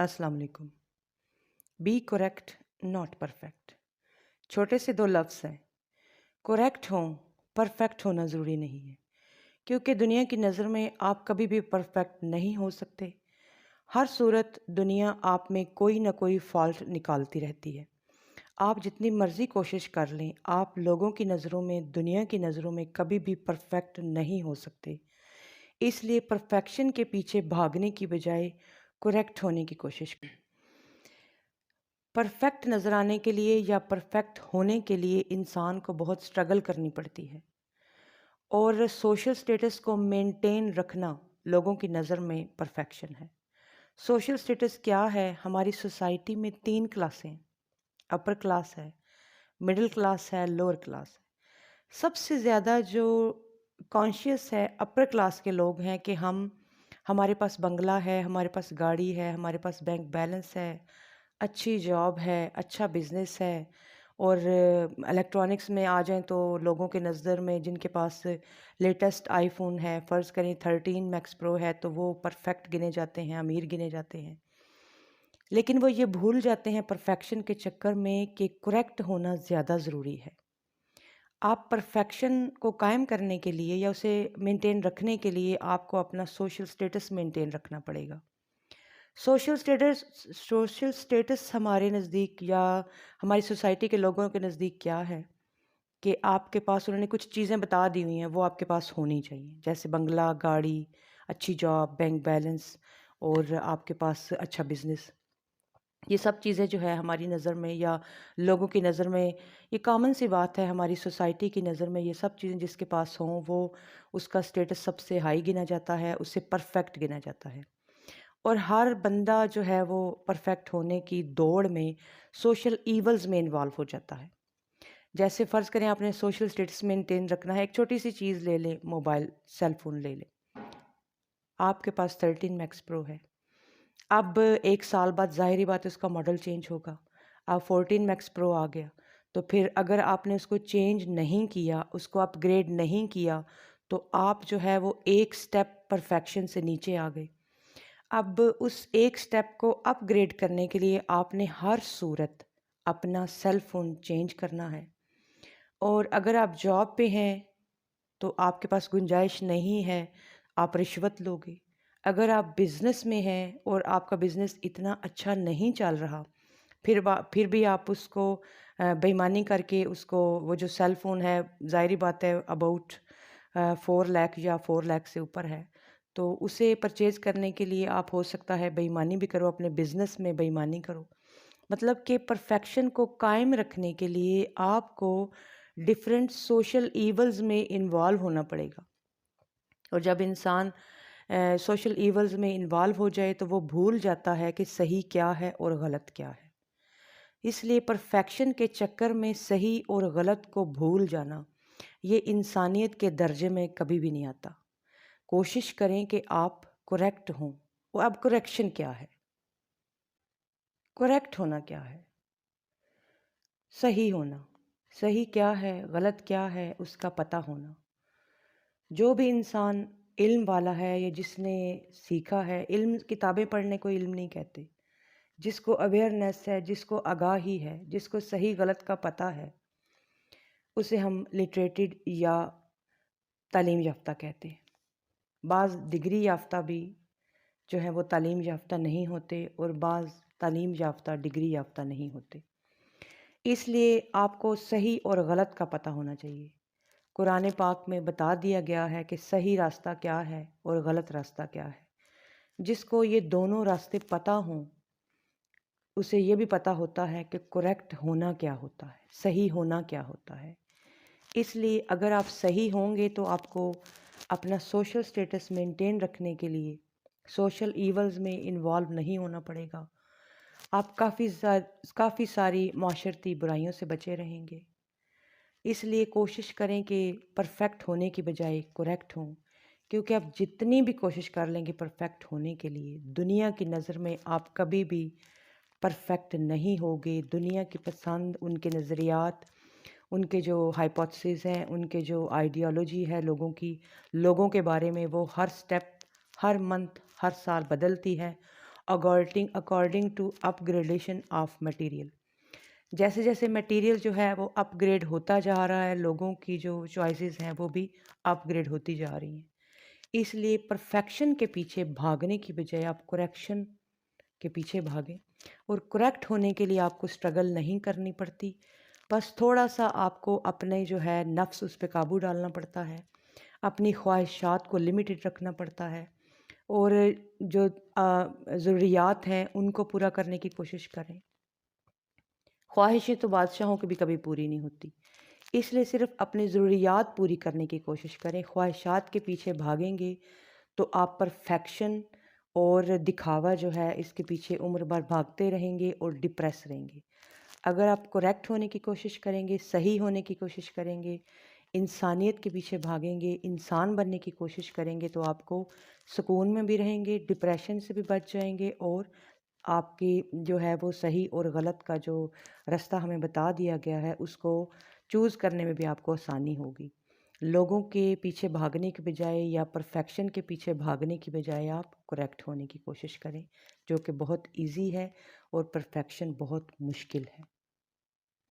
अस्सलाम वालेकुम। Be correct not perfect. छोटे से दो लफ्ज़ हैं। करेक्ट हों, परफेक्ट होना ज़रूरी नहीं है, क्योंकि दुनिया की नज़र में आप कभी भी परफेक्ट नहीं हो सकते। हर सूरत दुनिया आप में कोई ना कोई फ़ॉल्ट निकालती रहती है। आप जितनी मर्ज़ी कोशिश कर लें, आप लोगों की नज़रों में, दुनिया की नज़रों में कभी भी परफेक्ट नहीं हो सकते। इसलिए परफेक्शन के पीछे भागने की बजाय करेक्ट होने की कोशिश करें। परफेक्ट नज़र आने के लिए या परफेक्ट होने के लिए इंसान को बहुत स्ट्रगल करनी पड़ती है, और सोशल स्टेटस को मेंटेन रखना लोगों की नज़र में परफेक्शन है। सोशल स्टेटस क्या है? हमारी सोसाइटी में तीन क्लासें हैं। अपर क्लास है, मिडिल क्लास है, लोअर क्लास है। सबसे ज़्यादा जो कॉन्शियस है अपर क्लास के लोग हैं कि हमारे पास बंगला है, हमारे पास गाड़ी है, हमारे पास बैंक बैलेंस है, अच्छी जॉब है, अच्छा बिज़नेस है। और इलेक्ट्रॉनिक्स में आ जाएं तो लोगों के नज़र में जिनके पास लेटेस्ट आईफ़ोन है, फ़र्ज़ करें 13 मैक्स प्रो है, तो वो परफेक्ट गिने जाते हैं, अमीर गिने जाते हैं। लेकिन वो ये भूल जाते हैं परफेक्शन के चक्कर में कि करेक्ट होना ज़्यादा ज़रूरी है। आप परफेक्शन को कायम करने के लिए या उसे मेंटेन रखने के लिए आपको अपना सोशल स्टेटस मेंटेन रखना पड़ेगा। सोशल स्टेटस हमारे नज़दीक या हमारी सोसाइटी के लोगों के नज़दीक क्या है कि आपके पास उन्होंने कुछ चीज़ें बता दी हुई हैं, वो आपके पास होनी चाहिए। जैसे बंगला, गाड़ी, अच्छी जॉब, बैंक बैलेंस और आपके पास अच्छा बिज़नेस। ये सब चीज़ें जो है हमारी नज़र में या लोगों की नज़र में, ये कॉमन सी बात है। हमारी सोसाइटी की नज़र में ये सब चीज़ें जिसके पास हों, वो उसका स्टेटस सबसे हाई गिना जाता है, उससे परफेक्ट गिना जाता है। और हर बंदा जो है वो परफेक्ट होने की दौड़ में सोशल ईवल्स में इन्वॉल्व हो जाता है। जैसे फ़र्ज़ करें आपने सोशल स्टेटस मेंटेन रखना है, एक छोटी सी चीज़ ले लें, मोबाइल सेल फ़ोन ले लें। आपके पास 13 मैक्स प्रो है। अब 1 साल बाद ज़ाहिर-सी बात है उसका मॉडल चेंज होगा। अब 14 मैक्स प्रो आ गया, तो फिर अगर आपने उसको चेंज नहीं किया, उसको अपग्रेड नहीं किया, तो आप जो है वो एक स्टेप परफेक्शन से नीचे आ गए। अब उस एक स्टेप को अपग्रेड करने के लिए आपने हर सूरत अपना सेल फ़ोन चेंज करना है। और अगर आप जॉब पे हैं तो आपके पास गुंजाइश नहीं है, आप रिश्वत लोगे। अगर आप बिज़नेस में हैं और आपका बिज़नेस इतना अच्छा नहीं चल रहा, फिर भी आप उसको बेईमानी करके उसको, वो जो सेल फ़ोन है, ज़ाहिर-सी बात है अबाउट 4 लाख या 4 लाख से ऊपर है, तो उसे परचेज़ करने के लिए आप हो सकता है बेईमानी भी करो, अपने बिज़नेस में बेईमानी करो। मतलब कि परफेक्शन को कायम रखने के लिए आपको डिफरेंट सोशल ईवल्स में इन्वॉल्व होना पड़ेगा। और जब इंसान सोशल ईवल्स में इन्वॉल्व हो जाए तो वो भूल जाता है कि सही क्या है और गलत क्या है। इसलिए परफेक्शन के चक्कर में सही और गलत को भूल जाना, ये इंसानियत के दर्जे में कभी भी नहीं आता। कोशिश करें कि आप करेक्ट हों। और अब करेक्शन क्या है? करेक्ट होना क्या है? सही होना। सही क्या है, गलत क्या है, उसका पता होना। जो भी इंसान इल्म वाला है या जिसने सीखा है, इल्म किताबें पढ़ने को इल्म नहीं कहते। जिसको अवेयरनेस है, जिसको आगाही है, जिसको सही गलत का पता है, उसे हम लिटरेटेड या तालीम याफ्ता कहते हैं। बाज़ डिग्री याफ्ता भी जो है वो तालीम याफ्ता नहीं होते, और बाज़ तालीम याफ्ता डिग्री याफ्ता नहीं होते। इसलिए आपको सही और गलत का पता होना चाहिए। कुरान पाक में बता दिया गया है कि सही रास्ता क्या है और गलत रास्ता क्या है। जिसको ये दोनों रास्ते पता हों, उसे ये भी पता होता है कि करेक्ट होना क्या होता है, सही होना क्या होता है। इसलिए अगर आप सही होंगे तो आपको अपना सोशल स्टेटस मेंटेन रखने के लिए सोशल ईवल्स में इन्वॉल्व नहीं होना पड़ेगा। आप काफ़ी सारी माशरती बुराइयों से बचे रहेंगे। इसलिए कोशिश करें कि परफेक्ट होने की बजाय करेक्ट हों, क्योंकि आप जितनी भी कोशिश कर लेंगे परफेक्ट होने के लिए, दुनिया की नज़र में आप कभी भी परफेक्ट नहीं होगे। दुनिया की पसंद, उनके नज़रियात, उनके जो हाइपोथेसिस हैं, उनके जो आइडियोलॉजी है लोगों की, लोगों के बारे में, वो हर स्टेप, हर मंथ, हर साल बदलती है। According according to upgradation of material. जैसे जैसे मटेरियल जो है वो अपग्रेड होता जा रहा है, लोगों की जो चॉइसेस हैं वो भी अपग्रेड होती जा रही हैं। इसलिए परफेक्शन के पीछे भागने की बजाय आप करेक्शन के पीछे भागें, और करेक्ट होने के लिए आपको स्ट्रगल नहीं करनी पड़ती। बस थोड़ा सा आपको अपने जो है नफ्स उस पे काबू डालना पड़ता है, अपनी ख्वाहिशात को लिमिटेड रखना पड़ता है, और जो ज़रूरियात हैं उनको पूरा करने की कोशिश करें। ख्वाहिशें तो बादशाहों की भी कभी पूरी नहीं होती, इसलिए सिर्फ अपनी ज़रूरियात पूरी करने की कोशिश करें। ख्वाहिशात के पीछे भागेंगे तो आप परफेक्शन और दिखावा जो है इसके पीछे उम्र भर भागते रहेंगे और डिप्रेस रहेंगे। अगर आप करेक्ट होने की कोशिश करेंगे, सही होने की कोशिश करेंगे, इंसानियत के पीछे भागेंगे, इंसान बनने की कोशिश करेंगे, तो आपको सुकून में भी रहेंगे, डिप्रेशन से भी बच जाएंगे, और आपकी जो है वो सही और गलत का जो रास्ता हमें बता दिया गया है उसको चूज़ करने में भी आपको आसानी होगी। लोगों के पीछे भागने के बजाय या परफेक्शन के पीछे भागने की बजाय आप करेक्ट होने की कोशिश करें, जो कि बहुत इजी है, और परफेक्शन बहुत मुश्किल है।